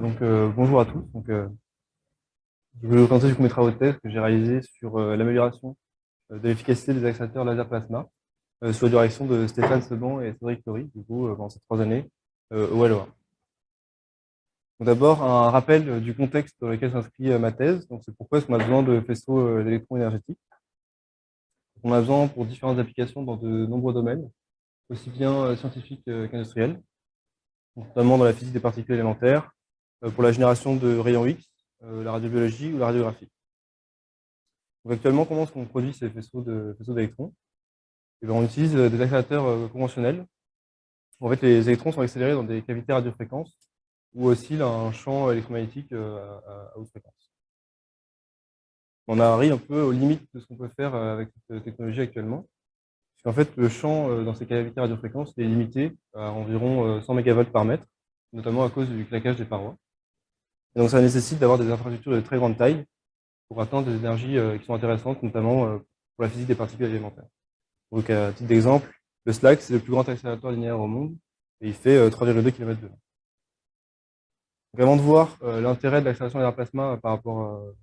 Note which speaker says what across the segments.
Speaker 1: Bonjour à tous. Je vais vous présenter mes travaux de thèse que j'ai réalisés sur l'amélioration de l'efficacité des accélérateurs laser plasma sous la direction de Stéphane Seban et Cédric Flory, pendant ces 3 années au LOA. D'abord, un rappel du contexte dans lequel s'inscrit ma thèse. C'est pourquoi est-ce qu'on a besoin de faisceaux d'électrons énergétiques. On a besoin pour différentes applications dans de nombreux domaines, aussi bien scientifiques qu'industriels, notamment dans la physique des particules élémentaires, pour la génération de rayons X, la radiobiologie ou la radiographie. Actuellement, comment est-ce qu'on produit ces faisceaux d'électrons? On utilise des accélérateurs conventionnels. En fait, les électrons sont accélérés dans des cavités radiofréquences ou oscillent à un champ électromagnétique à haute fréquence. On arrive un peu aux limites de ce qu'on peut faire avec cette technologie actuellement. Parce qu'en fait, le champ dans ces cavités radiofréquences est limité à environ 100 mégavolts par mètre, notamment à cause du claquage des parois. Et donc, ça nécessite d'avoir des infrastructures de très grande taille pour atteindre des énergies qui sont intéressantes, notamment pour la physique des particules élémentaires. À titre d'exemple, le SLAC, c'est le plus grand accélérateur linéaire au monde, et il fait 3,2 km de long. Avant de voir l'intérêt de l'accélération linéaire plasma par rapport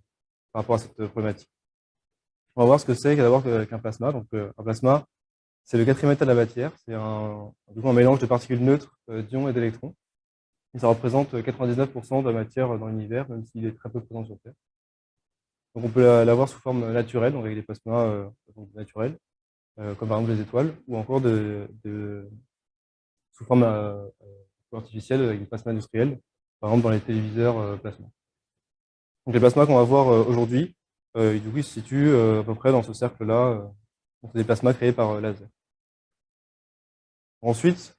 Speaker 1: à cette problématique, on va voir ce que c'est d'abord qu'un plasma. Un plasma, c'est le quatrième état de la matière, c'est un mélange de particules neutres, d'ions et d'électrons. Et ça représente 99% de la matière dans l'univers, même s'il est très peu présent sur Terre. Donc on peut l'avoir sous forme naturelle, donc avec des plasmas naturels, comme par exemple les étoiles, ou encore sous forme artificielle avec des plasmas industriels, par exemple dans les téléviseurs plasma. Donc les plasmas qu'on va voir aujourd'hui, ils se situent à peu près dans ce cercle-là. C'est des plasmas créés par laser. Ensuite,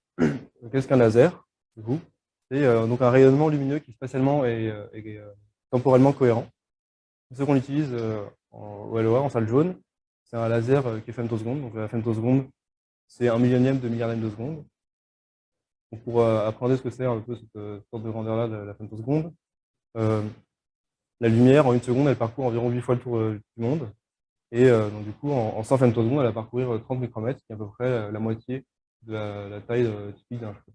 Speaker 1: qu'est-ce qu'un laser? C'est donc un rayonnement lumineux qui spatialement et temporellement cohérent. Ce qu'on utilise au LOA en salle jaune, c'est un laser qui est femtoseconde. Donc la femtoseconde, c'est un millionième de milliardième de seconde. Donc, pour apprendre ce que c'est un peu cette sorte de grandeur-là de la femtoseconde, la lumière, en une seconde, elle parcourt environ 8 fois le tour du monde. Et donc, du coup, en 100 femtosecondes, elle va parcourir 30 micromètres, qui est à peu près la moitié de la taille typique d'un cheveu.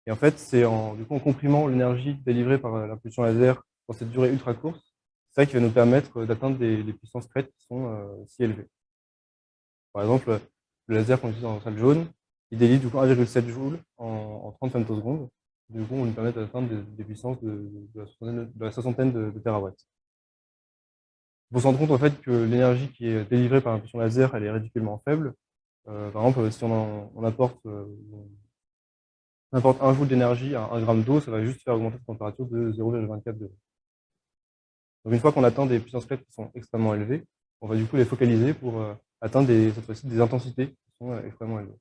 Speaker 1: Et en fait, c'est en comprimant l'énergie délivrée par l'impulsion laser pour cette durée ultra courte, c'est ça qui va nous permettre d'atteindre des puissances crêtes qui sont si élevées. Par exemple, le laser qu'on utilise dans la salle jaune, il délivre du coup 1,7 joules en 30 femtosecondes. Du coup, on nous permet d'atteindre des puissances de la soixantaine de terawatts. Il faut se rendre compte en fait que l'énergie qui est délivrée par l'impulsion laser, elle est ridiculement faible. Par exemple, si on apporte 1 joule d'énergie à 1 gramme d'eau, ça va juste faire augmenter la température de 0,24 degrés. Donc une fois qu'on atteint des puissances crêtes qui sont extrêmement élevées, on va du coup les focaliser pour atteindre cette fois-ci des intensités qui sont extrêmement élevées.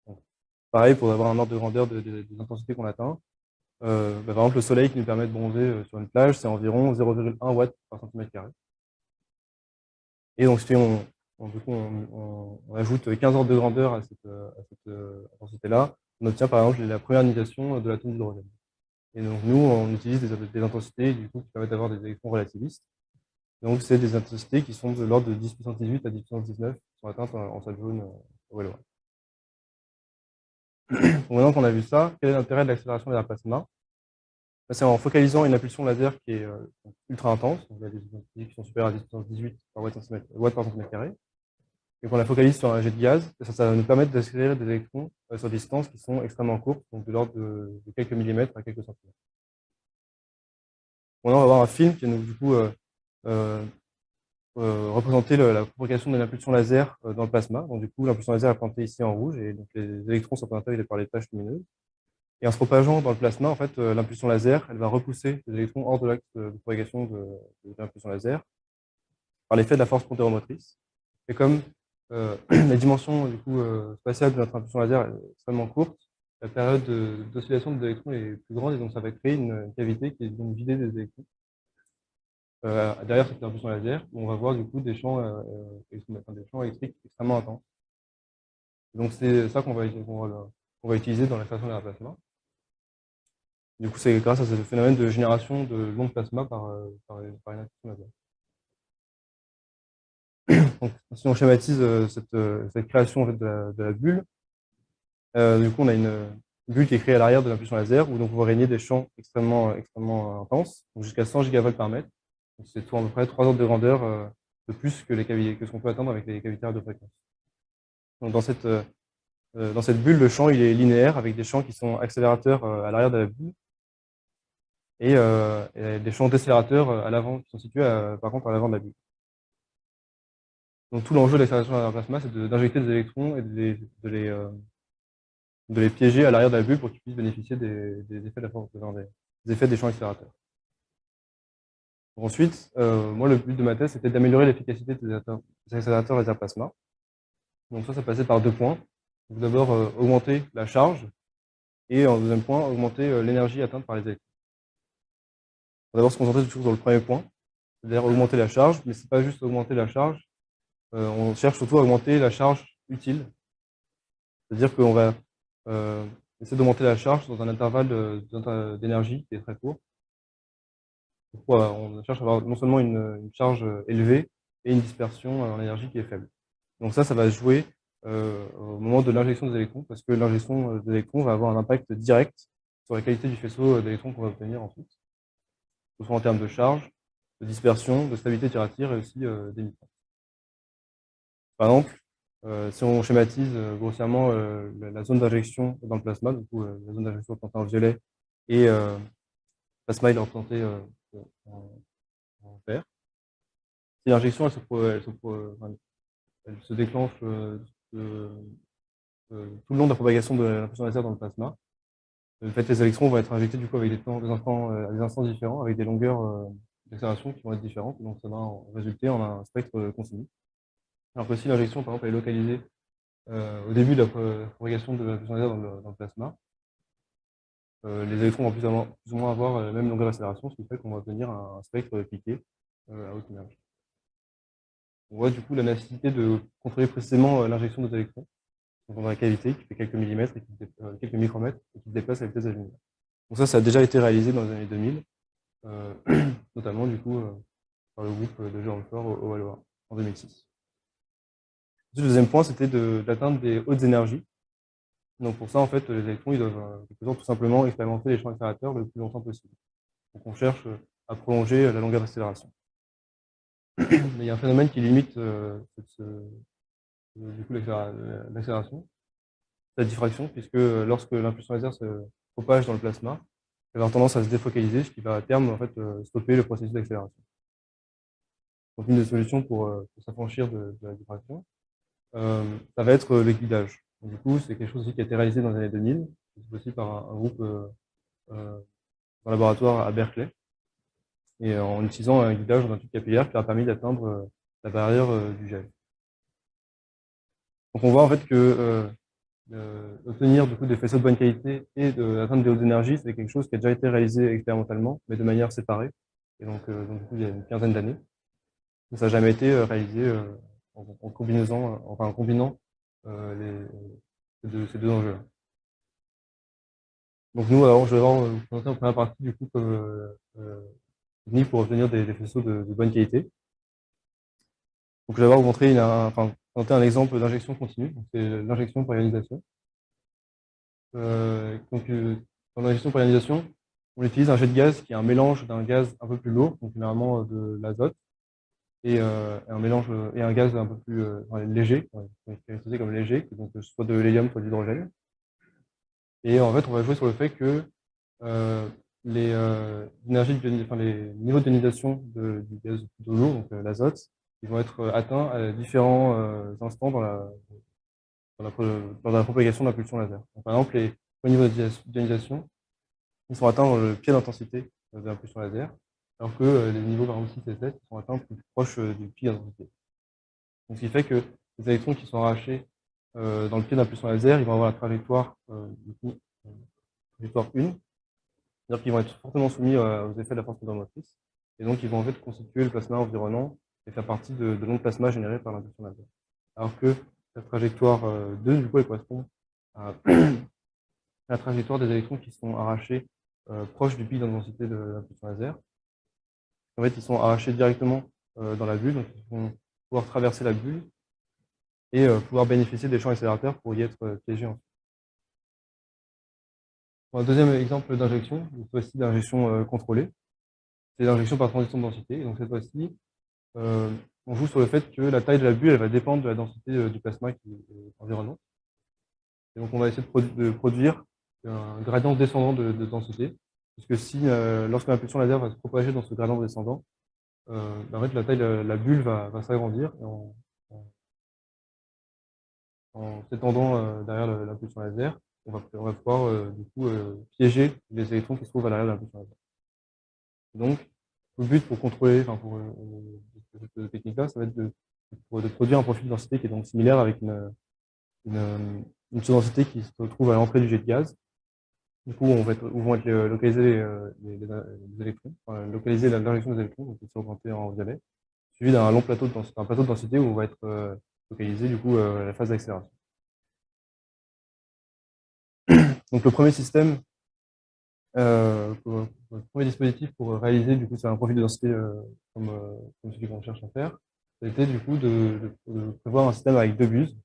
Speaker 1: Donc, pareil, pour avoir un ordre de grandeur des intensités qu'on atteint, par exemple, le soleil qui nous permet de bronzer sur une plage, c'est environ 0,1 watts par centimètre carré. Et donc, si on ajoute 15 ordres de grandeur à cette intensité-là, on obtient par exemple la première ionisation de l'atome d'hydrogène. Et donc, nous, on utilise des intensités du coup, qui permettent d'avoir des électrons relativistes. Donc, c'est des intensités qui sont de l'ordre de 10 puissance 18 à 10 puissance 19 qui sont atteintes en salle jaune au LOA. Donc, maintenant qu'on a vu ça, quel est l'intérêt de l'accélération des plasma? C'est en focalisant une impulsion laser qui est ultra intense, donc il y a des intensités qui sont supérieures à 10 puissance 18 watt par centimètre carré, et qu'on la focalise sur un jet de gaz, ça va nous permettre d'accélérer des électrons sur des distances qui sont extrêmement courtes, donc de l'ordre de quelques millimètres à quelques centimètres. Maintenant, on va voir un film qui est du coup représenter la propagation de l'impulsion laser dans le plasma. Donc, du coup, l'impulsion laser est pointée ici en rouge et donc les électrons sont pointés par les taches lumineuses. Et en se propageant dans le plasma, en fait, l'impulsion laser, elle va repousser les électrons hors de l'axe de propagation de l'impulsion laser par l'effet de la force pondéromotrice. Et comme la dimension du coup, spatiale de notre impulsion laser est extrêmement courte, la période d'oscillation des électrons est plus grande et donc ça va créer une cavité qui est donc vidée des électrons. Derrière cette impulsion laser, on va voir du coup des champs électriques extrêmement intenses. Donc c'est ça qu'on va utiliser dans la création d'un plasma. Du coup, c'est grâce à ce phénomène de génération de longs plasma par une impulsion laser. Donc, si on schématise cette création en fait, de la bulle, du coup, on a bulle qui est créée à l'arrière de l'impulsion laser, où donc on va régner des champs extrêmement intenses, donc jusqu'à 100 gigavolt par mètre. C'est à peu près 3 ordres de grandeur de plus que, que ce qu'on peut atteindre avec les cavités de fréquence. Donc dans cette bulle, le champ il est linéaire avec des champs qui sont accélérateurs à l'arrière de la bulle et des champs décélérateurs à l'avant, qui sont situés par contre à l'avant de la bulle. Donc tout l'enjeu de l'accélération à plasma, c'est d'injecter des électrons et de les piéger à l'arrière de la bulle pour qu'ils puissent bénéficier des effets de la force, des effets des champs accélérateurs. Ensuite, moi, le but de ma thèse, c'était d'améliorer l'efficacité des accélérateurs laser plasma. Donc ça passait par 2 points. D'abord, augmenter la charge et en deuxième point, augmenter l'énergie atteinte par les électrons. On va d'abord se concentrer toujours sur le premier point, c'est-à-dire augmenter la charge, mais ce n'est pas juste augmenter la charge, on cherche surtout à augmenter la charge utile. C'est-à-dire qu'on va essayer d'augmenter la charge dans un intervalle d'énergie qui est très court. Pourquoi on cherche à avoir non seulement une charge élevée et une dispersion en énergie qui est faible. Donc ça va jouer au moment de l'injection des électrons, parce que l'injection des électrons va avoir un impact direct sur la qualité du faisceau d'électrons qu'on va obtenir ensuite, que ce soit en termes de charge, de dispersion, de stabilité tirate-tire et aussi d'émission. Par exemple, si on schématise grossièrement la zone d'injection dans le plasma, du coup la zone d'injection représentée en violet et le plasma il est représenté en vert. Si l'injection elle se déclenche tout le long de la propagation de l'impulsion laser dans le plasma. En fait, les électrons vont être injectés du coup avec à des instants différents, avec des longueurs d'accélération qui vont être différentes. Donc ça va résulter en un spectre continu. Alors que si l'injection, par exemple, est localisée au début de la propagation de l'impulsion laser dans le plasma, les électrons vont plus ou moins avoir la même longueur d'accélération, ce qui fait qu'on va obtenir un spectre piqué à haute énergie. On voit du coup la nécessité de contrôler précisément l'injection des électrons dans la cavité qui fait quelques millimètres, quelques micromètres et qui se déplace à vitesse de la lumière. Donc ça a déjà été réalisé dans les années 2000, notamment du coup par le groupe de Jérôme Faure au Valois en 2006. Le deuxième point, c'était d'atteindre des hautes énergies. Donc pour ça, en fait, les électrons ils doivent tout simplement expérimenter les champs accélérateurs le plus longtemps possible. Donc on cherche à prolonger la longueur d'accélération. Mais il y a un phénomène qui limite du coup l'accélération, la diffraction, puisque lorsque l'impulsion laser se propage dans le plasma, elle va avoir tendance à se défocaliser, ce qui va à terme en fait, stopper le processus d'accélération. Donc une des solutions pour s'affranchir de la diffraction, ça va être le guidage. Donc, du coup, c'est quelque chose aussi qui a été réalisé dans les années 2000, aussi par un groupe un laboratoire à Berkeley, et en utilisant un guidage dans un tube capillaire qui a permis d'atteindre la barrière du gel. Donc on voit en fait que obtenir du coup des faisceaux de bonne qualité et d'atteindre des hautes énergies, c'est quelque chose qui a déjà été réalisé expérimentalement, mais de manière séparée. Et donc du coup, il y a une quinzaine d'années. Ça n'a jamais été réalisé en combinant ces deux enjeux. Donc nous, alors, je vais vous présenter en première partie du coup comme technique pour obtenir des faisceaux de bonne qualité. Donc je vais vous montrer présenter un exemple d'injection continue. C'est l'injection par ionisation. Dans l'injection par ionisation, on utilise un jet de gaz qui est un mélange d'un gaz un peu plus lourd, donc généralement de l'azote, et un gaz un peu plus léger, caractérisé comme léger, donc soit de l'hélium, soit d'hydrogène. Et en fait, on va jouer sur le fait que les niveaux d'ionisation du gaz plutôt lourd, donc l'azote, ils vont être atteints à différents instants dans la propagation d'impulsion laser. Donc, par exemple, les niveaux d'ionisation, ils sont atteints dans le pied d'intensité de l'impulsion laser, alors que les niveaux par exemple 6 et 7 sont atteints plus proches du pic d'intensité. Donc, ce qui fait que les électrons qui sont arrachés dans le pied d'impulsion laser, ils vont avoir la trajectoire, trajectoire 1, c'est-à-dire qu'ils vont être fortement soumis aux effets de la force condensatrice, et donc ils vont en fait constituer le plasma environnant et faire partie de l'onde plasma générée par l'impulsion laser. Alors que la trajectoire 2, du coup, elle correspond à la trajectoire des électrons qui sont arrachés proche du pic d'intensité de l'impulsion laser. En fait, ils sont arrachés directement dans la bulle, donc ils vont pouvoir traverser la bulle et pouvoir bénéficier des champs accélérateurs pour y être piégés ensuite. Bon, un deuxième exemple d'injection, cette fois-ci d'injection contrôlée, c'est l'injection par transition de densité. Et donc cette fois-ci, euh, on joue sur le fait que la taille de la bulle, elle va dépendre de la densité du plasma qui est environnant. Et donc on va essayer de produire un gradient descendant de densité, puisque si lorsque l'impulsion laser va se propager dans ce gradient descendant, en fait, la taille de la bulle va s'agrandir en s'étendant derrière l'impulsion laser. On va pouvoir du coup piéger les électrons qui se trouvent à l'arrière de l'impulsion laser. Donc, le but pour contrôler, enfin pour cette technique-là, ça va être de produire un profil de densité qui est donc similaire avec une densité qui se trouve à l'entrée du jet de gaz. Du coup, où vont être localisés les électrons, enfin, localiser l'injection des électrons, donc c'est représenté en violet, suivi d'un long plateau un plateau de densité où on va être localisé du coup la phase d'accélération. Donc le premier système, le premier dispositif pour réaliser du coup c'est un profil de densité comme celui qu'on cherche à faire, ça a été du coup de prévoir un système avec deux buses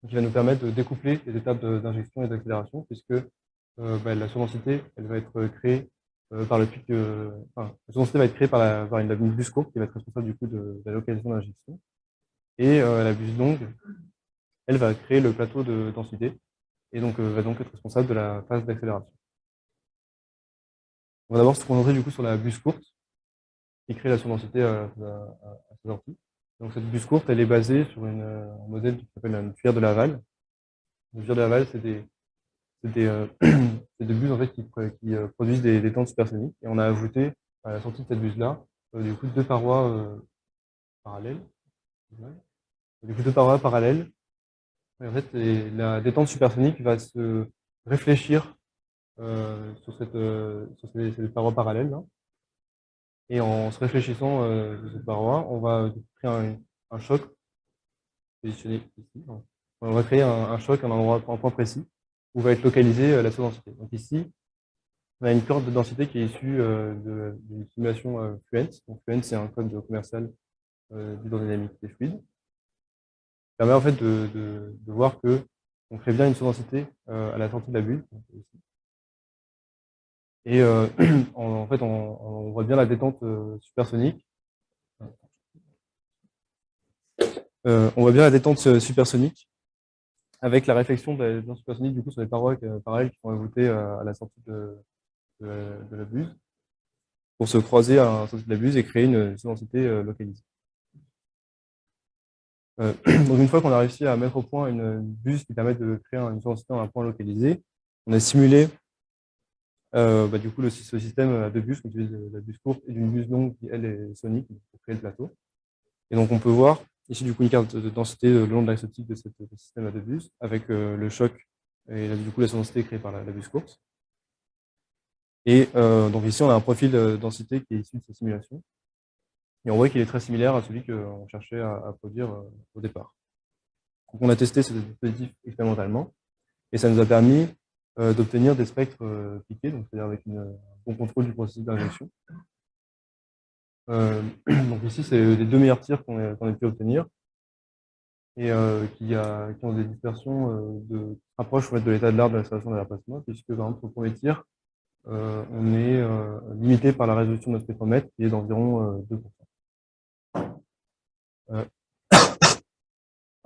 Speaker 1: qui va nous permettre de découpler les étapes d'injection et d'accélération, puisque la surdensité, elle va être créée par le pic, enfin, la surdensité va être créée par une buse courte qui va être responsable du coup de la localisation de l'injection. Et la buse longue, elle va créer le plateau de densité et donc va donc être responsable de la phase d'accélération. On va d'abord se concentrer du coup sur la buse courte qui crée la surdensité à sa sortie. Donc cette buse courte, elle est basée sur un modèle qui s'appelle une cuillère de Laval. Une cuillère de Laval, c'est c'est des buses en fait, qui produisent des tentes supersoniques. Et on a ajouté à la sortie de cette buse-là, du coup, deux parois parallèles. Du coup, deux parois parallèles. Et en fait, la détente supersonique va se réfléchir sur ces parois parallèles là. Et en se réfléchissant sur cette paroi, on va créer un choc positionné ici. On va créer un choc à un point précis où va être localisée la surdensité. Donc ici, on a une courbe de densité qui est issue d'une simulation Fluent. Donc Fluent, c'est un code commercial d'hydrodynamique des fluides. Ça permet en fait de voir que on crée bien une surdensité à la sortie de la bulle. Et en fait, on voit bien la détente supersonique. On voit bien la détente supersonique avec la réflexion de la détente supersonique du coup sur les parois parallèles qui sont ajoutées à la sortie de la buse pour se croiser à la sortie de la buse et créer une surdensité localisée. Donc une fois qu'on a réussi à mettre au point une buse qui permet de créer une surdensité dans un point localisé, on a simulé du coup ce système à deux buses, on utilise la buse courte et d'une buse longue qui elle est sonique pour créer le plateau. Et donc on peut voir ici du coup une carte de densité le long de l'axe optique de ce système à deux buses avec le choc et du coup la densité créée par la buse courte. Et donc ici on a un profil de densité qui est issu de cette simulation. Et on voit qu'il est très similaire à celui qu'on cherchait à produire au départ. Donc on a testé ce dispositif expérimentalement et ça nous a permis d'obtenir des spectres piqués, donc c'est-à-dire avec un bon contrôle du processus d'injection. Donc ici, c'est les deux meilleurs tirs qu'on ait pu obtenir et qui ont des dispersions de rapprochent de l'état de l'art de l'installation de la plasma, puisque par exemple, au premier tir, on est limité par la résolution de notre spectromètre qui est d'environ 2%.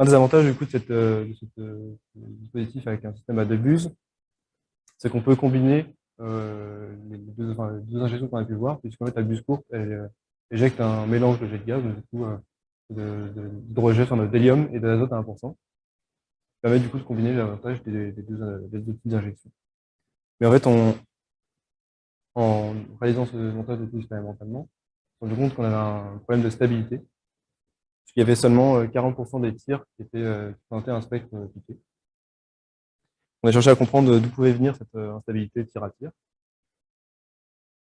Speaker 1: Un des avantages du coup de ce dispositif avec un système à deux buses, c'est qu'on peut combiner les deux injections qu'on a pu voir, puisqu'en fait la buse courte, elle éjecte un mélange de jet de gaz, donc, du coup d'hydrogène, enfin d'hélium et d'azote à 1%. Ça permet du coup de combiner l'avantage des deux types d'injections. Mais en fait, en réalisant ce montage de tout expérimentalement, on s'est rendu compte qu'on avait un problème de stabilité, puisqu'il y avait seulement 40% des tirs qui présentaient un spectre piqué. On a cherché à comprendre d'où pouvait venir cette instabilité tir à tir.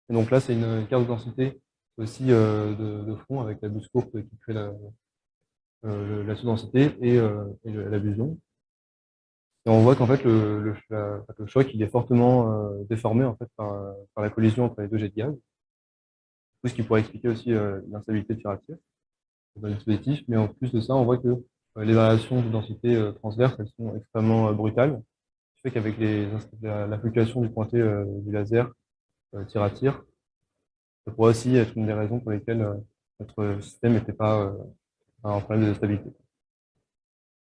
Speaker 1: Et donc là, c'est une carte de densité aussi de front avec la buse courte qui crée la sous-densité et la buse longue. Et on voit qu'en fait, le choc il est fortement déformé en fait, par la collision entre les deux jets de gaz. Ce qui pourrait expliquer aussi l'instabilité de tir à tir dans le dispositif. Mais en plus de ça, on voit que les variations de densité transverse, elles sont extrêmement brutales. qui fait qu'avec la fluctuation du pointé du laser tir à tir, ça pourrait aussi être une des raisons pour lesquelles notre système n'était pas un problème de stabilité.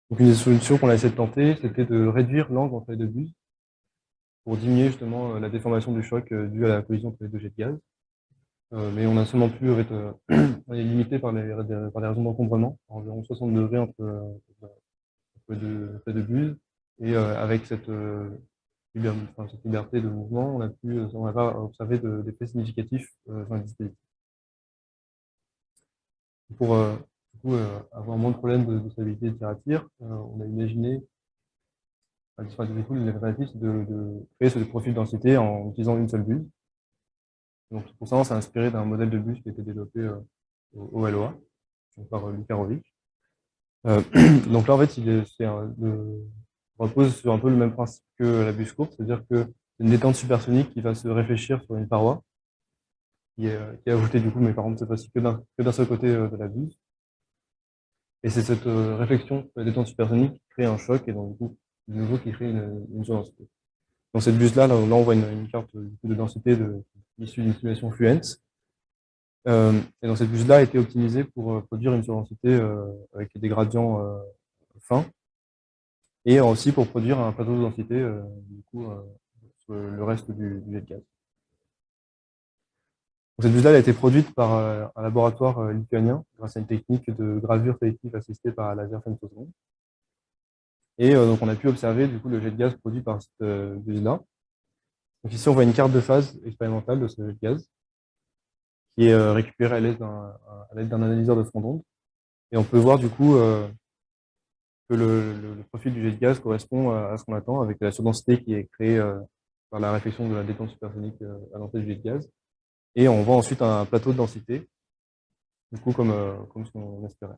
Speaker 1: Donc une des solutions qu'on a essayé de tenter, c'était de réduire l'angle entre les deux buses pour diminuer justement la déformation du choc due à la collision entre les deux jets de gaz. Mais on a seulement pu, en fait, on est limité par les raisons d'encombrement, à environ 60 degrés entre les deux buses. Et avec cette liberté de mouvement, on n'a pas observé d'effets significatifs dans le dispositif. Pour du coup, avoir moins de problèmes de stabilité de tir à tir, on a imaginé, du coup, l'alternative, c'est de créer ce profil de densité en utilisant une seule buse. Donc pour ça, on s'est inspiré d'un modèle de buse qui a été développé au LOA, donc par Lukarovic. Donc là, en fait, repose sur un peu le même principe que la buse courte, c'est-à-dire que c'est une détente supersonique qui va se réfléchir sur une paroi, qui est ajoutée du coup, mais par contre cette fois-ci que d'un seul côté de la buse. Et c'est cette réflexion sur la détente supersonique qui crée un choc et donc du coup, de nouveau qui crée une densité. Dans cette buse-là, là, on voit une carte de densité issue d'une simulation Fluence. Et donc cette buse-là a été optimisée pour produire une surdensité avec des gradients fins et aussi pour produire un plateau de densité du coup, sur le reste du jet de gaz. Donc, cette buse-là a été produite par un laboratoire lituanien grâce à une technique de gravure sélective assistée par un laser femtoseconde. Et donc on a pu observer du coup le jet de gaz produit par cette buse-là. Donc ici on voit une carte de phase expérimentale de ce jet de gaz qui est récupérée à l'aide d'un analyseur de front d'onde. Et on peut voir du coup que le profil du jet de gaz correspond à ce qu'on attend avec la surdensité qui est créée par la réflexion de la détente supersonique à l'entrée du jet de gaz. Et on voit ensuite un plateau de densité, du coup comme ce qu'on espérait.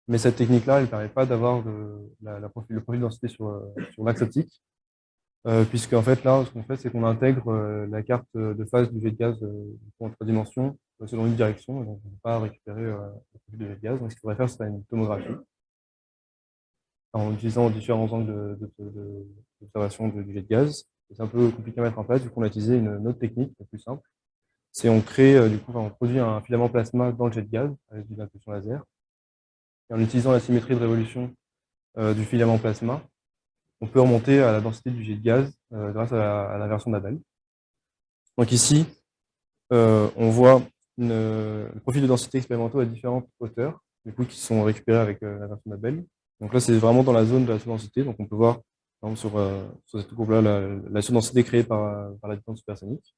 Speaker 1: Mais cette technique-là, elle ne permet pas d'avoir le profil de densité sur l'axe optique, puisque en fait là, ce qu'on fait, c'est qu'on intègre la carte de phase du jet de gaz en trois dimensions selon une direction, donc on ne peut pas récupérer le profil du jet de gaz. Donc ce qu'il faudrait faire, c'est une tomographie en utilisant différents angles d'observation du jet de gaz. C'est un peu compliqué à mettre en place, du coup on a utilisé une autre technique, la plus simple. C'est on crée, on produit un filament plasma dans le jet de gaz avec une impulsion laser. Et en utilisant la symétrie de révolution du filament plasma, on peut remonter à la densité du jet de gaz grâce à l'inversion d'Abel. Donc ici, on voit le profil de densité expérimentaux à différentes hauteurs, du coup, qui sont récupérés avec l'inversion d'Abel. Donc là, c'est vraiment dans la zone de la surdensité. Donc on peut voir, par exemple, sur cette courbe-là, la surdensité créée par la détente supersonique.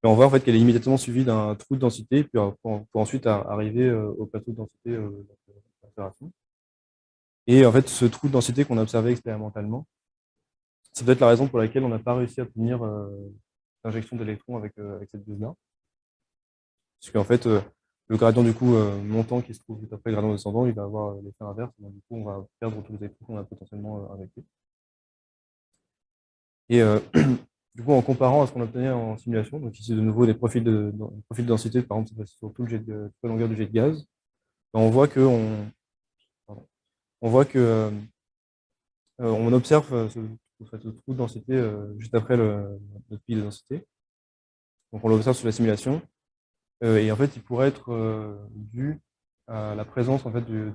Speaker 1: Et on voit en fait qu'elle est immédiatement suivie d'un trou de densité, puis pour ensuite arriver au plateau de densité de l'opération. Et en fait, ce trou de densité qu'on a observé expérimentalement, c'est peut-être la raison pour laquelle on n'a pas réussi à obtenir l'injection d'électrons avec cette buse-là. Parce qu'en fait, le gradient du coup montant qui se trouve juste après le gradient descendant, il va avoir l'effet inverse. Donc du coup, on va perdre tous les électrons qu'on a potentiellement injectés. Et du coup, en comparant à ce qu'on obtenait en simulation, donc ici de nouveau des profils de densité, par exemple, sur toute la longueur du jet de gaz, on voit que on observe ce trou de densité juste après notre pic de densité. Donc on l'observe sur la simulation. Et en fait, il pourrait être dû à la présence en fait, du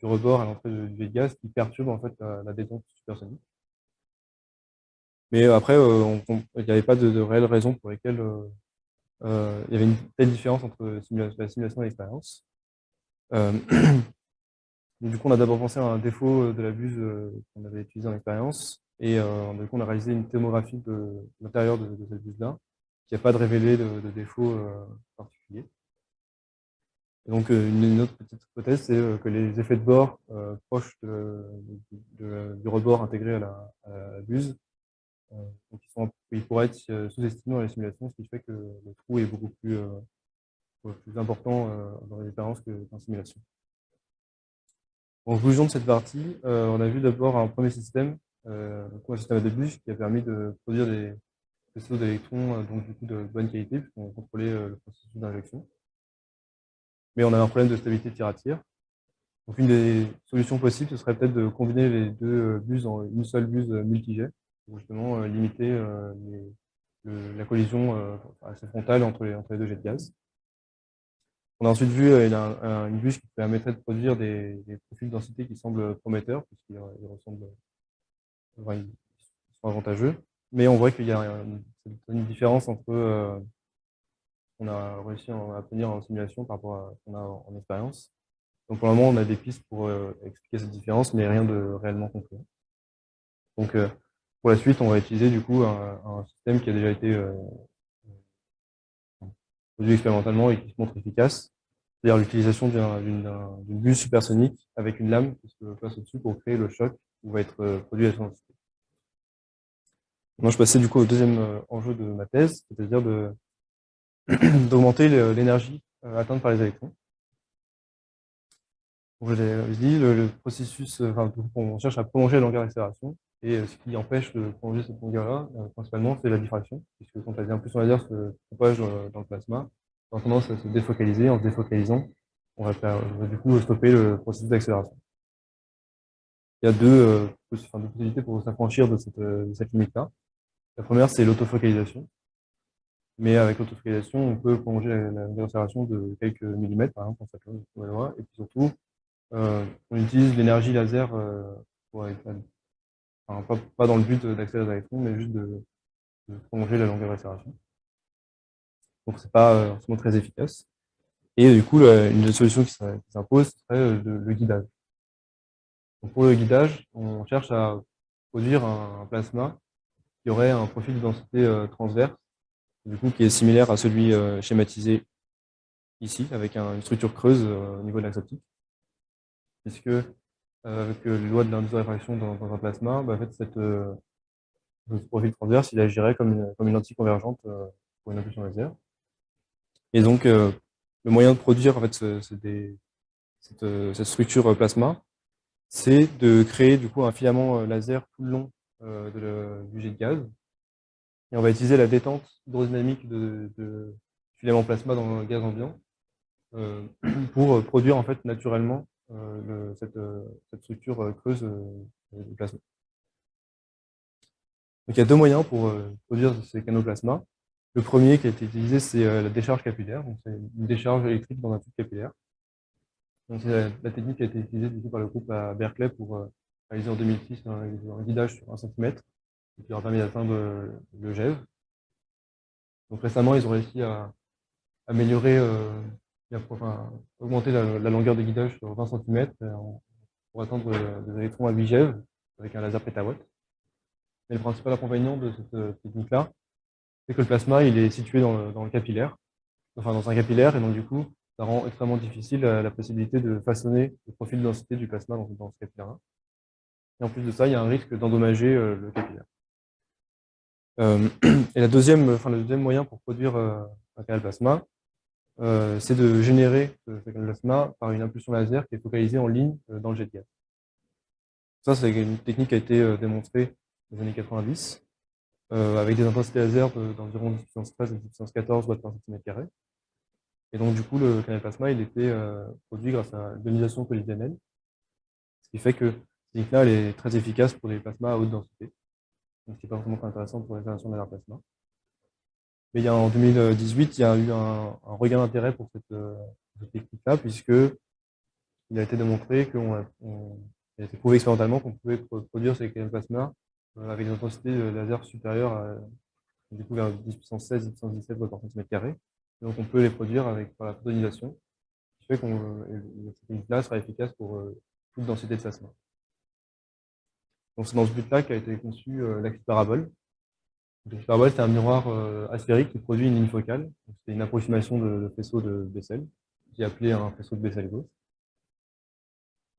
Speaker 1: rebord à l'entrée du jet de gaz qui perturbe en fait, la détente supersonique. Mais après, il n'y avait pas de réelle raison pour lesquelles il y avait une telle différence entre la simulation et l'expérience. Du coup, on a d'abord pensé à un défaut de la buse qu'on avait utilisé en expérience. Et du coup, on a réalisé une tomographie de l'intérieur de cette buse-là, qui n'a pas de révélé de défaut particulier. Et donc, une autre petite hypothèse, c'est que les effets de bord proches du rebord intégré à la buse, donc ils pourraient être sous-estimés dans les simulations, ce qui fait que le trou est beaucoup plus important dans les expériences qu'en simulation. En conclusion de cette partie, on a vu d'abord un premier système, un système à deux bûches qui a permis de produire des faisceaux d'électrons donc du coup de bonne qualité puisqu'on contrôlait le processus d'injection. Mais on a un problème de stabilité tir à tir. Donc, une des solutions possibles, ce serait peut-être de combiner les deux buses en une seule buse multijet, pour justement limiter la collision assez frontale entre les deux jets de gaz. On a ensuite vu une buse qui permettrait de produire des profils de densité qui semblent prometteurs, puisqu'ils ressemblent, enfin, ils sont avantageux. Mais on voit qu'il y a une différence entre ce qu'on a réussi à obtenir en simulation par rapport à ce qu'on a en expérience. Donc pour le moment, on a des pistes pour expliquer cette différence, mais rien de réellement concret. Donc pour la suite, on va utiliser du coup un système qui a déjà été produit expérimentalement et qui se montre efficace, c'est-à-dire l'utilisation d'une buse supersonique avec une lame qui se place au-dessus pour créer le choc où va être produit la densité. Moi, je passais du coup au deuxième enjeu de ma thèse, c'est-à-dire d'augmenter l'énergie atteinte par les électrons. Donc, je l'ai dit, le processus, enfin, on cherche à prolonger la longueur d'accélération, et ce qui empêche de prolonger cette longueur-là, principalement, c'est la diffraction, puisque quand la impulsion laser se propage dans le plasma, on a tendance à se défocaliser. En se défocalisant, on va du coup stopper le processus d'accélération. Il y a deux possibilités pour s'affranchir de cette limite-là. La première, c'est l'autofocalisation. Mais avec l'autofocalisation, on peut prolonger la d'accélération de quelques millimètres, par exemple, on va le voir. Et puis surtout, on utilise l'énergie laser pour enfin, pas dans le but d'accélérer les électrons, mais juste de prolonger la longueur d'accélération. Donc c'est pas forcément très efficace. Et du coup, une des solutions qui s'impose, ce serait le guidage. Donc pour le guidage, on cherche à produire un plasma qui aurait un profil de densité transverse, du coup, qui est similaire à celui schématisé ici, avec une structure creuse au niveau de l'axe optique. Puisque avec les lois de l'indice de réfraction dans un plasma, bah, en fait, ce profil transverse, il agirait comme une lentille convergente pour une impulsion laser. Et donc, le moyen de produire en fait, cette structure plasma, c'est de créer du coup un filament laser tout le long du jet de gaz. Et on va utiliser la détente hydrodynamique de filament plasma dans le gaz ambiant pour produire en fait naturellement cette structure creuse du plasma. Donc il y a deux moyens pour produire ces canaux plasma. Le premier qui a été utilisé, c'est la décharge capillaire. Donc c'est une décharge électrique dans un tube capillaire. Donc c'est la technique qui a été utilisée du coup, par le groupe à Berkeley pour réaliser en 2006 un guidage sur 1 cm qui leur a permis d'atteindre le GeV. Donc récemment, ils ont réussi à améliorer, enfin, augmenter la longueur de guidage sur 20 cm pour atteindre des électrons à 8 GeV avec un laser pétawatt. Mais le principal inconvénient de cette technique-là, c'est que le plasma il est situé dans le capillaire, enfin dans un capillaire, et donc du coup, ça rend extrêmement difficile la possibilité de façonner le profil de densité du plasma dans ce capillaire-là. Et en plus de ça, il y a un risque d'endommager le capillaire. Et le deuxième moyen pour produire un canal plasma, c'est de générer ce canal plasma par une impulsion laser qui est focalisée en ligne dans le jet de gaz. Ça, c'est une technique qui a été démontrée dans les années 90, avec des intensités laser d'environ 10 puissance 13 et 10 puissance 14 watts par cm². Et donc, du coup, le canal plasma, il était produit grâce à l'ionisation collisionnelle, ce qui fait que cette technique-là, elle est très efficace pour des plasmas à haute densité. Donc, c'est pas vraiment intéressant pour l'installation de plasma. Mais en 2018, il y a eu un regain d'intérêt pour cette technique-là, puisque il a été démontré il a été prouvé expérimentalement qu'on pouvait produire ces canaux plasma avec des intensités laser supérieures à du coup vers 10 puissance 16, 10 puissance 17 watts par cm². Donc on peut les produire par la photonisation, ce qui fait que cette technique-là sera efficace pour toute densité de plasma. Donc c'est dans ce but-là qu'a été conçu l'axe parabole. L'axe parabole, c'est un miroir asphérique qui produit une ligne focale. C'est une approximation de faisceau de Bessel, qui est appelé un faisceau de Bessel-Gauss.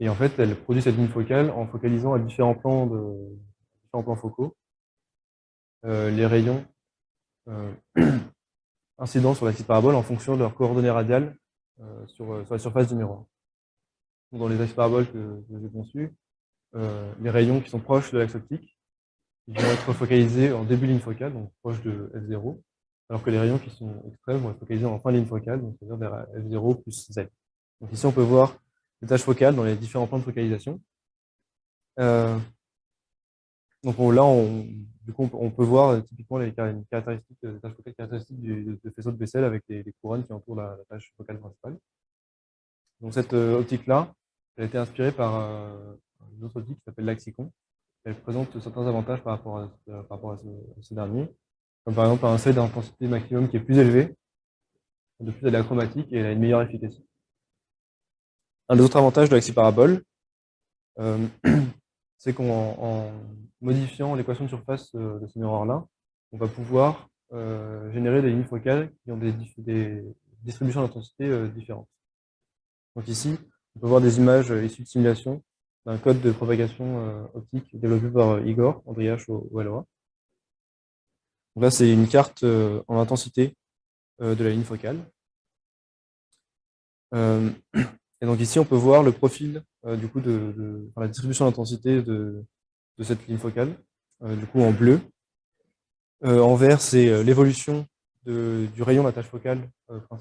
Speaker 1: Et en fait, elle produit cette ligne focale en focalisant à différents plans focaux les rayons incidents sur l'axe parabole en fonction de leurs coordonnées radiales sur la surface du miroir. Donc, dans les axes paraboles que j'ai conçus, les rayons qui sont proches de l'axe optique, ils vont être focalisés en début de ligne focale, donc proche de F0, alors que les rayons qui sont extrêmes vont être focalisés en fin de ligne focale, donc c'est-à-dire vers F0 plus Z. Donc ici, on peut voir les tâches focales dans les différents plans de focalisation. Donc là, du coup, on peut voir typiquement les caractéristiques, les tâches focales caractéristiques du faisceau de Bessel avec les couronnes qui entourent la tâche focale principale. Donc cette optique-là, elle a été inspirée par une autre optique qui s'appelle l'Axicon. Elle présente certains avantages par rapport à ce dernier, comme par exemple un seuil d'intensité maximum qui est plus élevé, de plus elle est achromatique et elle a une meilleure efficacité. Un des autres avantages de l'axi-parabole, euh, c'est qu'en modifiant l'équation de surface de ce miroir-là, on va pouvoir générer des lignes focales qui ont des distributions d'intensité différentes. Donc ici, on peut voir des images issues de simulation d'un code de propagation optique développé par Igor Andriash au LOA. Donc là, c'est une carte en intensité de la ligne focale. Et donc ici, on peut voir le profil du coup enfin, la distribution d'intensité de cette ligne focale, du coup en bleu. En vert, c'est l'évolution du rayon de la tâche focale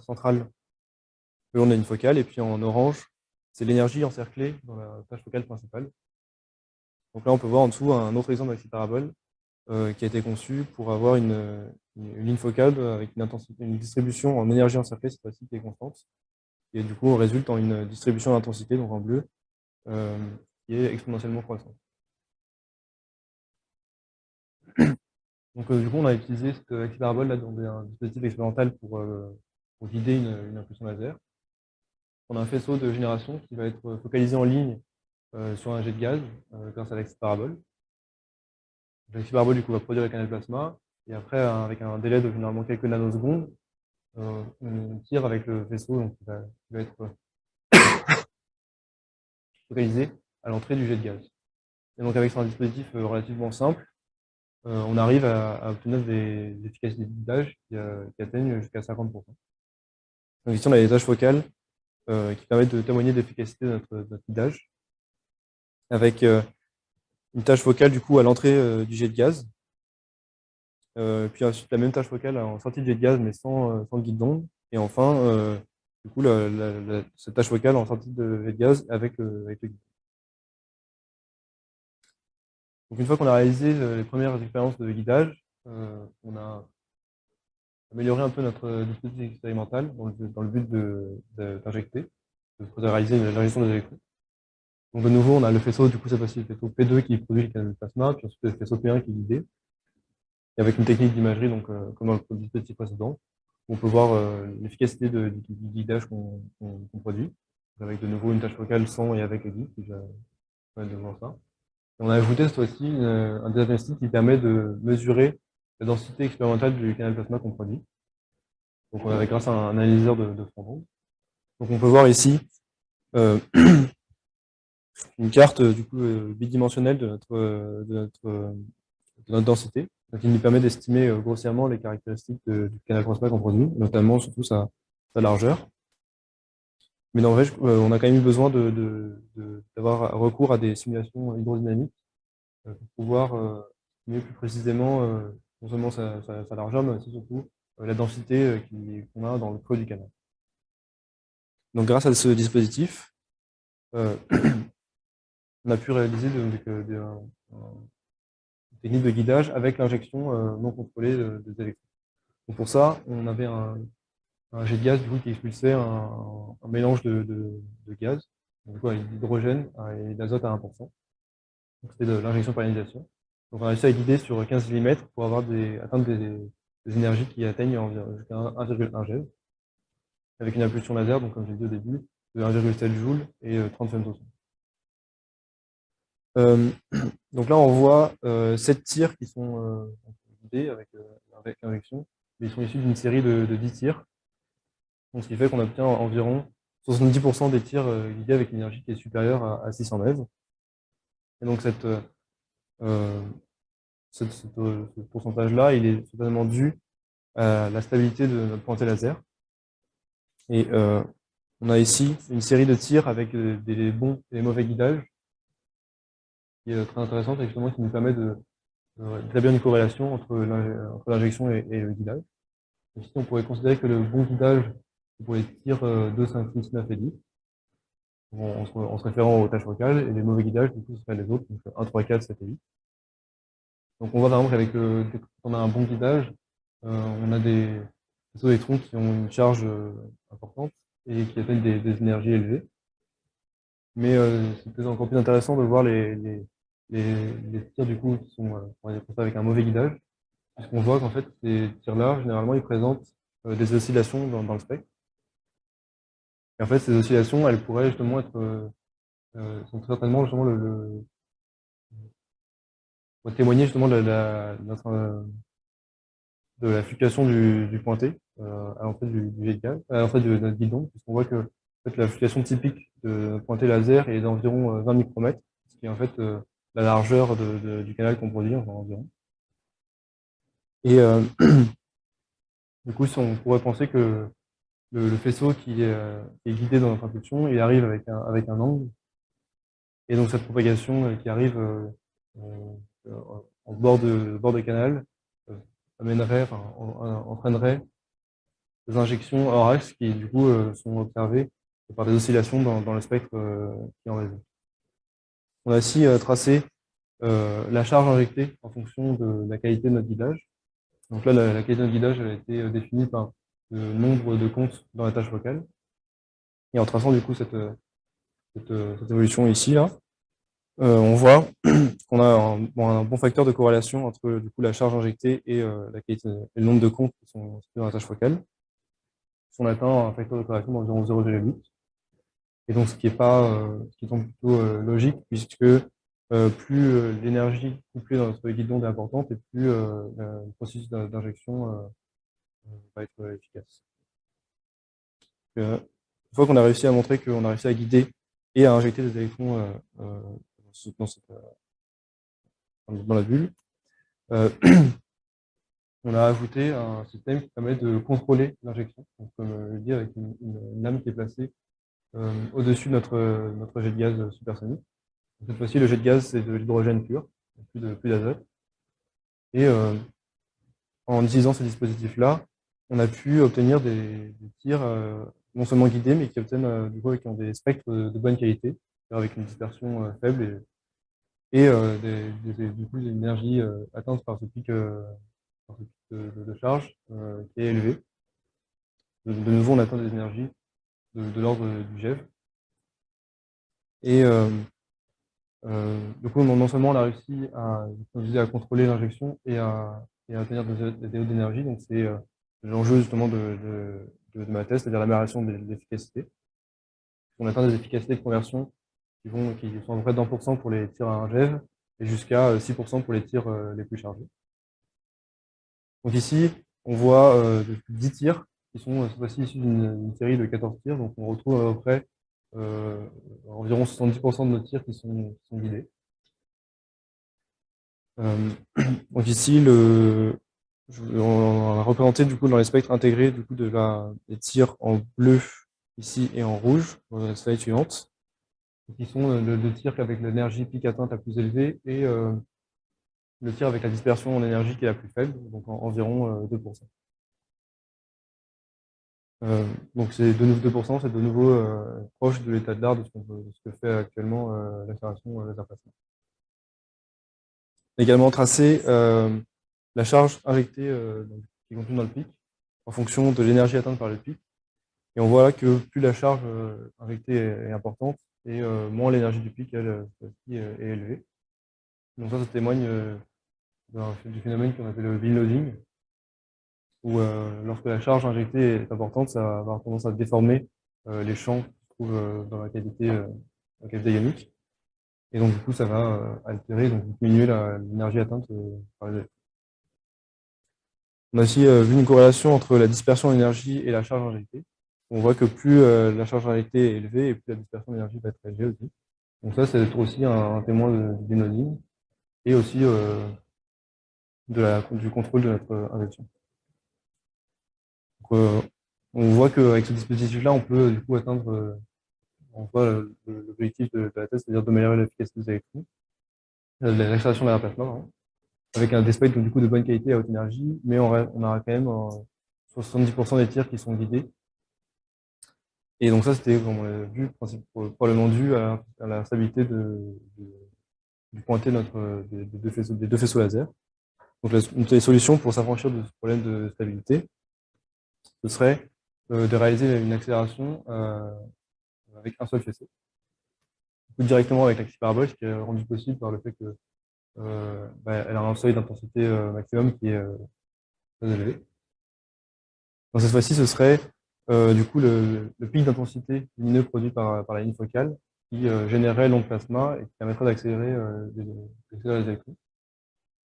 Speaker 1: centrale le long de la ligne focale. Et puis en orange, c'est l'énergie encerclée dans la tâche focale principale. Donc là, on peut voir en dessous un autre exemple d'axis parabole qui a été conçu pour avoir une ligne focale avec une distribution en énergie encerclée, cette fois-ci, qui est constante. Et du coup, on résulte en une distribution d'intensité, donc en bleu, qui est exponentiellement croissante. Donc, du coup, on a utilisé cette axis parabole là, dans un dispositif expérimental pour guider une impulsion laser. On a un faisceau de génération qui va être focalisé en ligne sur un jet de gaz grâce à l'axis parabole. L'axis parabole, du coup, va produire le canal plasma. Et après, avec un délai de généralement quelques nanosecondes, on tire avec le vaisseau donc, qui va être focalisé à l'entrée du jet de gaz. Et donc, avec un dispositif relativement simple, on arrive à obtenir des efficacités de guidage qui atteignent jusqu'à 50%. Donc ici, on a des tâches focales qui permettent de témoigner de l'efficacité de notre guidage, avec une tâche focale du coup à l'entrée du jet de gaz, puis ensuite la même tâche focale en sortie de jet de gaz mais sans guide d'onde, et enfin du coup cette tâche focale en sortie de jet de gaz avec le guide. Donc une fois qu'on a réalisé les premières expériences de guidage, on a amélioré un peu notre dispositif expérimental dans le but d'injecter, de réaliser l'injection des électrons. Donc de nouveau, on a le faisceau, du coup cette fois-ci le faisceau P2 qui produit le canal de plasma, puis ensuite le faisceau P1 qui est guidé, et avec une technique d'imagerie, donc comme dans le dispositif précédent, on peut voir l'efficacité du guidage qu'on produit, avec de nouveau une tâche focale sans et avec le guide, si je de voir ça. Et on a ajouté cette fois-ci un diagnostic qui permet de mesurer la densité expérimentale du canal plasma qu'on produit. Donc on avait grâce à un analyseur de front-ondes. Donc on peut voir ici une carte du coup bidimensionnelle de notre densité, qui nous permet d'estimer grossièrement les caractéristiques du canal plasma qu'on produit, notamment surtout sa largeur. Mais en vrai, on a quand même eu besoin d'avoir recours à des simulations hydrodynamiques pour pouvoir estimer plus précisément non seulement sa largeur, mais aussi surtout la densité qu'on a dans le creux du canal. Donc grâce à ce dispositif, on a pu réaliser une technique de guidage avec l'injection non contrôlée des électrons. Donc pour ça, on avait un jet de gaz du coup, qui expulsait un mélange de gaz, donc d'hydrogène et d'azote à 1%. C'était de l'injection par ionisation. Donc on a réussi à guider sur 15 mm pour atteindre des énergies qui atteignent jusqu'à 1,1 GeV, avec une impulsion laser, donc comme j'ai dit au début, de 1,7 joules et 30 femtosecondes. Donc là, on voit 7 tirs qui sont guidés avec l'injection, mais ils sont issus d'une série de 10 tirs. Donc, ce qui fait qu'on obtient environ 70% des tirs guidés avec une énergie qui est supérieure à 600 MeV. Et donc, ce pourcentage-là, il est totalement dû à la stabilité de notre pointé laser. Et on a ici une série de tirs avec des bons et des mauvais guidages, qui est très intéressante et justement qui nous permet d'établir une corrélation entre l'injection et le guidage. Ici, on pourrait considérer que le bon guidage, c'est pour les tirs 2, 5, 6, 9 et 10. en se référant aux tâches focales, et les mauvais guidages, du coup, ce seraient les autres, donc 1, 3, 4, 7 et 8. Donc on voit par exemple qu'avec dès qu'on a un bon guidage, on a des faisceaux d'électrons qui ont une charge importante et qui atteignent des énergies élevées. Mais c'est peut-être encore plus intéressant de voir les tirs du coup qui sont on va dire ça avec un mauvais guidage, puisqu'on voit qu'en fait ces tirs-là, généralement, ils présentent des oscillations dans le spectre. Et en fait, ces oscillations, elles pourraient justement être sont certainement justement pour témoigner justement de la fluctuation du pointé à l'entrée du jet de gaz, à l'entrée de notre guidon, puisqu'on voit que en fait, la fluctuation typique de notre pointé laser est d'environ 20 micromètres, ce qui est en fait la largeur du canal qu'on produit environ. Et du coup, on pourrait penser que le faisceau qui est guidé dans notre impulsion, il arrive avec un angle, et donc cette propagation qui arrive euh, en bord de canal entraînerait des injections hors axe qui, du coup, sont observées par des oscillations dans le spectre qui en résulte. On a aussi tracé la charge injectée en fonction de la qualité de notre guidage. Donc là, la qualité de notre guidage elle a été définie par le nombre de comptes dans la tâche focale. Et en traçant, du coup, cette évolution ici, là, on voit qu'on a un bon facteur de corrélation entre, du coup, la charge injectée et la qualité, et le nombre de comptes qui sont situés dans la tâche focale. On atteint un facteur de corrélation d'environ 0,8. Et donc, ce qui semble plutôt logique, puisque plus l'énergie couplée dans notre guidon est importante, et plus le processus d'injection va être efficace. Une fois qu'on a réussi à montrer qu'on a réussi à guider et à injecter des électrons dans la bulle, on a ajouté un système qui permet de contrôler l'injection, comme je le dis, avec une lame qui est placée au-dessus de notre jet de gaz supersonique. Cette fois-ci, le jet de gaz, c'est de l'hydrogène pur, plus d'azote. Et en utilisant ce dispositif-là, on a pu obtenir des tirs non seulement guidés, mais qui obtiennent du coup qui ont des spectres de bonne qualité, avec une dispersion faible et du coup, une énergie atteinte par ce pic de charge qui est élevé. De nouveau, on atteint des énergies de l'ordre du GeV. Et du coup, non seulement on a réussi à contrôler l'injection et à obtenir des hautes d'énergie, donc c'est l'enjeu justement de ma thèse, c'est-à-dire l'amélioration de l'efficacité. On atteint des efficacités de conversion qui sont à peu près d'1% pour les tirs à un GeV et jusqu'à 6% pour les tirs les plus chargés. Donc ici, on voit 10 tirs qui sont cette fois-ci issus d'une série de 14 tirs, donc on retrouve à peu près environ 70% de nos tirs qui sont guidés. Donc ici, on a représenté du coup dans les spectres intégrés du coup des tirs en bleu ici et en rouge dans la slide suivante, qui sont le tir avec l'énergie pic atteinte la plus élevée et le tir avec la dispersion en énergie qui est la plus faible, donc environ 2%. Donc c'est de nouveau 2%, c'est de nouveau proche de l'état de l'art de ce que fait actuellement l'accélération laser plasma. Également tracé la charge injectée qui est contenue dans le pic en fonction de l'énergie atteinte par le pic. Et on voit là que plus la charge injectée est importante et moins l'énergie du pic elle, est élevée. Donc ça témoigne du phénomène qu'on appelle le bin loading, où lorsque la charge injectée est importante, ça va avoir tendance à déformer les champs qui se trouvent dans la cavité ionique. Et donc du coup, ça va altérer, donc diminuer l'énergie atteinte par les électrons. On a aussi vu une corrélation entre la dispersion d'énergie et la charge injectée. On voit que plus la charge injectée est élevée et plus la dispersion d'énergie va être élevée aussi. Donc ça, c'est aussi un témoin du dénoding et aussi du contrôle de notre injection. Donc, on voit qu'avec ce dispositif-là, on peut du coup atteindre l'objectif de la thèse, c'est-à-dire d'améliorer l'efficacité des électrons, l'accélération de la plasma, hein, avec des spectres du coup de bonne qualité à haute énergie, mais on aura quand même 70% des tirs qui sont guidés. Et donc ça, c'était, comme on l'a vu, probablement dû à la stabilité du pointé des deux faisceaux laser. Donc une des solutions pour s'affranchir de ce problème de stabilité, ce serait de réaliser une accélération avec un seul faisceau, ou directement avec l'axe parabole, ce qui est rendu possible par le fait que elle a un seuil d'intensité maximum qui est très élevé. Donc cette fois-ci, ce serait du coup le pic d'intensité lumineux produit par la ligne focale qui générerait l'onde plasma et qui permettrait d'accélérer les électrons.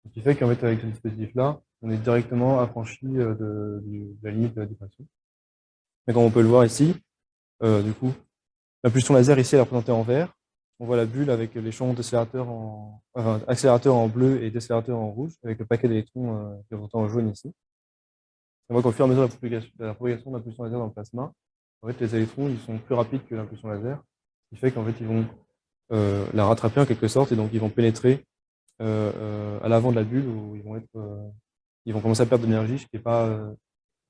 Speaker 1: Ce qui fait qu'en fait, avec ce dispositif-là, on est directement affranchi de la limite de la diffraction. Et comme on peut le voir ici, du coup, l'impulsion laser ici elle est représentée en vert. On voit la bulle avec les champs accélérateur en bleu et décélérateur en rouge, avec le paquet d'électrons qui est représenté en jaune ici. On voit qu'au fur et à mesure de la propagation de l'impulsion laser dans le plasma, en fait, les électrons ils sont plus rapides que l'impulsion laser, ce qui fait qu'en fait, ils vont la rattraper en quelque sorte, et donc ils vont pénétrer à l'avant de la bulle où ils vont commencer à perdre de l'énergie, ce qui n'est pas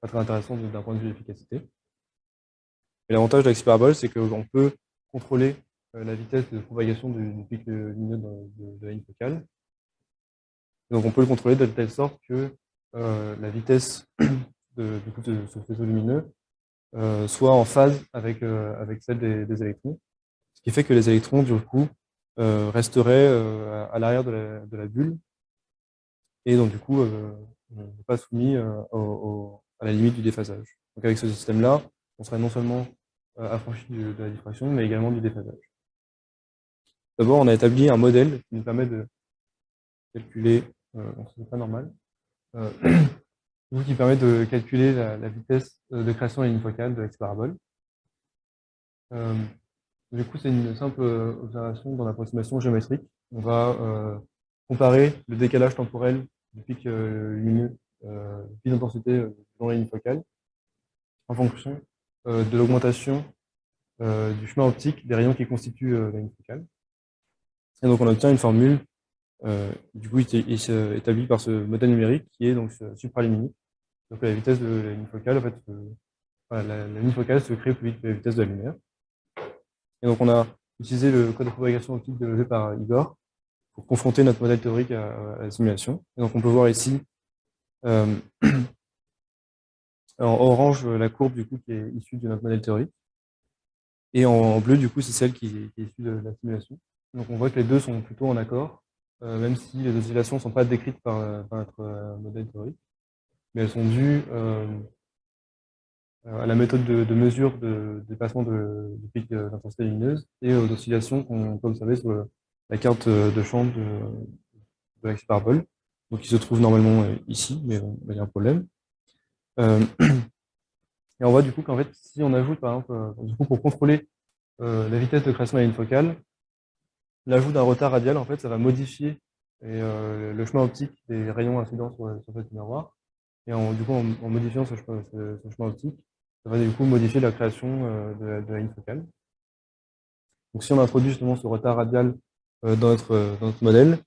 Speaker 1: très intéressant d'un point de vue d'efficacité. Et l'avantage de l'axe parabole, c'est qu'on peut contrôler la vitesse de propagation du pic lumineux de la ligne focale. Donc on peut le contrôler de telle sorte que la vitesse du coup, de ce faisceau lumineux soit en phase avec celle des électrons. Ce qui fait que les électrons, du coup, resteraient à l'arrière de la bulle et donc du coup pas soumis à la limite du déphasage. Donc avec ce système-là, on serait non seulement affranchi de la diffraction, mais également du déphasage. D'abord, on a établi un modèle qui nous permet de calculer, c'est pas normal, qui permet de calculer la vitesse de création de la ligne focale de l'axe parabole. Du coup, c'est une simple observation dans l'approximation géométrique. On va comparer le décalage temporel du pic lumineux, du pic d'intensité dans la ligne focale, en fonction de l'augmentation du chemin optique des rayons qui constituent la ligne focale. Et donc, on obtient une formule, du coup, il s'établit par ce modèle numérique qui est donc supraluminique. Donc, la vitesse de la ligne focale, en fait, la ligne focale se crée plus vite que la vitesse de la lumière. Et donc, on a utilisé le code de propagation optique développé par Igor pour confronter notre modèle théorique à la simulation. Et donc, on peut voir ici, en orange, la courbe du coup, qui est issue de notre modèle théorique. Et en bleu, du coup, c'est celle qui est issue de la simulation. Donc, on voit que les deux sont plutôt en accord, même si les oscillations ne sont pas décrites par notre modèle théorique. Mais elles sont dues à la méthode de mesure de dépassement du pic d'intensité lumineuse et aux oscillations qu'on peut observer sur la carte de champ de l'axe parabole. Donc, il se trouve normalement ici, mais il y a un problème. Et on voit du coup qu'en fait, si on ajoute, par exemple, du coup, pour contrôler la vitesse de création de la ligne focale, l'ajout d'un retard radial, en fait, ça va modifier le chemin optique des rayons incidents sur cette miroir. Et du coup, en modifiant ce chemin optique, ça va du coup modifier la création de la ligne focale. Donc, si on introduit justement ce retard radial dans notre modèle,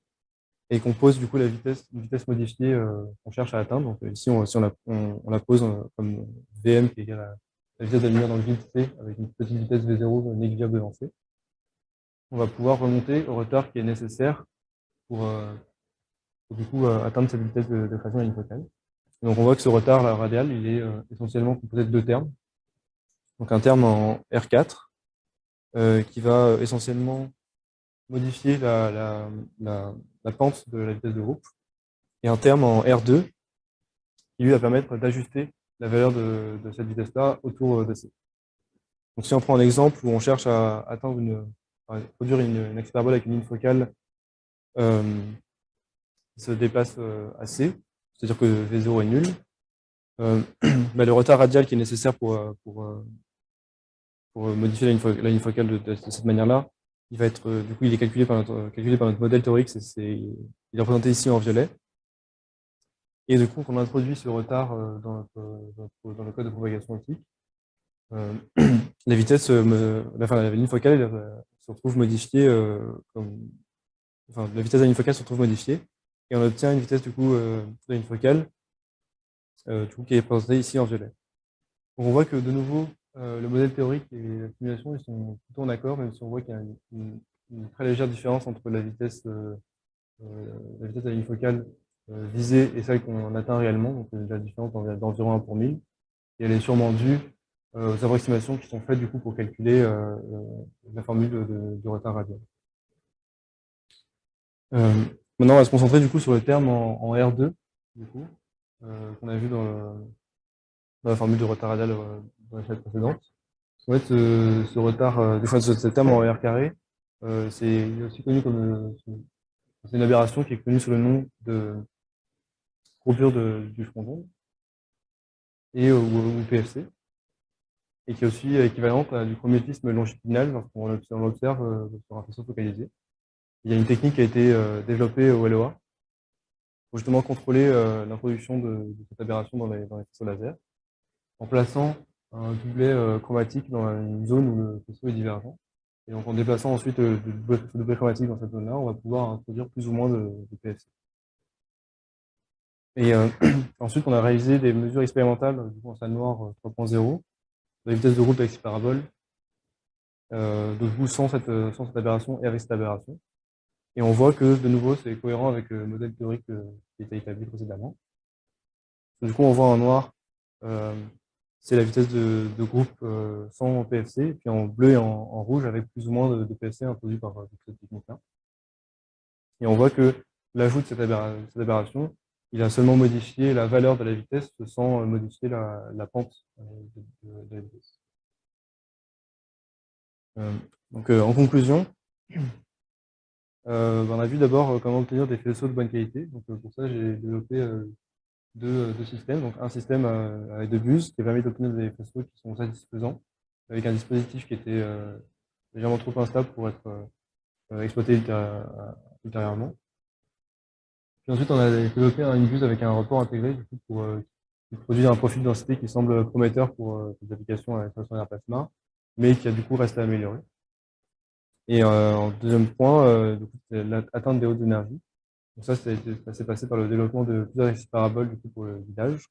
Speaker 1: et qu'on pose du coup une vitesse modifiée qu'on cherche à atteindre. Donc ici, si on la pose comme Vm qui est égal à la vitesse de la lumière dans le vide C avec une petite vitesse V0 négligeable devant C, on va pouvoir remonter au retard qui est nécessaire pour du coup atteindre cette vitesse de création de la ligne focale. Et donc on voit que ce retard radial, il est essentiellement composé de deux termes. Donc un terme en R4 qui va essentiellement modifier la pente de la vitesse de groupe, et un terme en R2 qui lui va permettre d'ajuster la valeur de cette vitesse-là autour de C. Donc si on prend un exemple où on cherche à produire une axe parabole avec une ligne focale qui se déplace à C, c'est-à-dire que V0 est nul, le retard radial qui est nécessaire pour modifier la ligne focale de cette manière-là, il va être, du coup, il est calculé par notre modèle théorique, il est représenté ici en violet. Et du coup, quand on introduit ce retard dans le code de propagation optique, la vitesse, la ligne focale se retrouve modifiée, la vitesse de la ligne focale se retrouve modifiée, et on obtient une vitesse du coup de la ligne focale, du coup, qui est représentée ici en violet. Donc on voit que de nouveau, le modèle théorique et la simulation, ils sont plutôt en accord, même si on voit qu'il y a une très légère différence entre la vitesse à la ligne focale visée et celle qu'on atteint réellement, donc la différence d'environ 1 pour 1000. Et elle est sûrement due aux approximations qui sont faites du coup pour calculer la formule du retard radial. Maintenant, on va se concentrer du coup sur le terme en R2, du coup, qu'on a vu dans la formule de retard radial dans la slide précédente. En fait, ce retard, ce terme en R carré, il est aussi connu comme c'est une aberration qui est connue sous le nom de courbure du front d'onde ou PFC, et qui est aussi équivalente à du chrométisme longitudinal lorsqu'on l'observe sur un faisceau focalisé. Il y a une technique qui a été développée au LOA pour justement contrôler l'introduction de cette aberration dans les faisceaux laser, en plaçant un doublet chromatique dans une zone où le faisceau est divergent. Et donc en déplaçant ensuite le doublet chromatique dans cette zone-là, on va pouvoir introduire plus ou moins de PFC. Et ensuite, on a réalisé des mesures expérimentales du coup, en salle noire 3.0, de la vitesse de groupe avec ces paraboles, de coup sans cette aberration et avec cette aberration. Et on voit que, de nouveau, c'est cohérent avec le modèle théorique qui était établi précédemment. Du coup, on voit en noir, c'est la vitesse de groupe sans PFC, et puis en bleu et en rouge avec plus ou moins de PFC introduit par cette technique-là. Et on voit que l'ajout de cette aberration, il a seulement modifié la valeur de la vitesse sans modifier la pente de la vitesse. Donc, en conclusion, on a vu d'abord comment obtenir des faisceaux de bonne qualité. Donc, pour ça, j'ai développé deux systèmes. Donc, un système avec deux buses qui permet d'obtenir des faisceaux qui sont satisfaisants avec un dispositif qui était légèrement trop instable pour être exploité ultérieurement. Puis ensuite, on a développé une buse avec un report intégré du coup, qui produit un profil de densité qui semble prometteur pour des applications à l'extraction d'un plasma, mais qui a du coup resté amélioré. Et en deuxième point, c'est l'atteinte des hautes énergies. Donc ça s'est passé par le développement de plusieurs axes paraboles du coup, pour le guidage.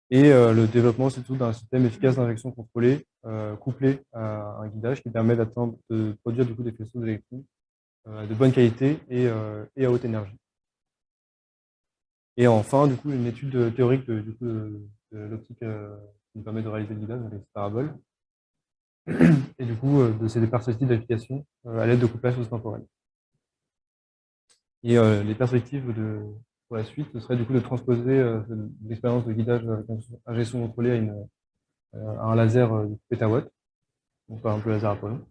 Speaker 1: Et le développement surtout d'un système efficace d'injection contrôlée couplé à un guidage qui permet de produire du coup, des faisceaux d'électrons de bonne qualité et à haute énergie. Et enfin, du coup, une étude théorique de l'optique qui nous permet de réaliser le guidage avec ces paraboles. Et du coup, de ces perspectives d'application à l'aide de couplage sous-temporel. Et les perspectives pour la suite, ce serait du coup de transposer l'expérience de guidage avec injection contrôlée à un laser de pétawatt, donc par exemple le laser Apollon.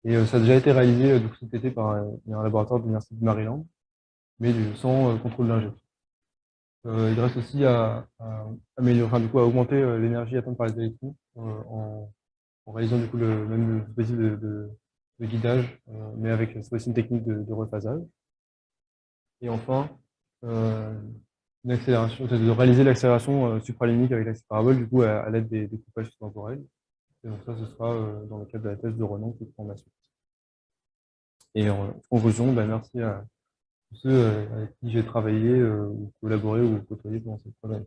Speaker 1: Et ça a déjà été réalisé du coup, cet été par un laboratoire de l'Université de Maryland, mais sans contrôle d'injection. Il reste aussi à améliorer, enfin, du coup, à augmenter l'énergie atteinte par les électrons en réalisant du coup le même dispositif de guidage, mais avec cette fois-ci une technique de rephasage. Et enfin, une accélération, de réaliser l'accélération supraluminique avec l'axe parabole, du coup, à l'aide des couplages temporels. Et donc ça, ce sera dans le cadre de la thèse de Renan qui prend la suite. Et en conclusion, merci à tous ceux avec qui j'ai travaillé ou collaboré ou côtoyé pendant cette projet.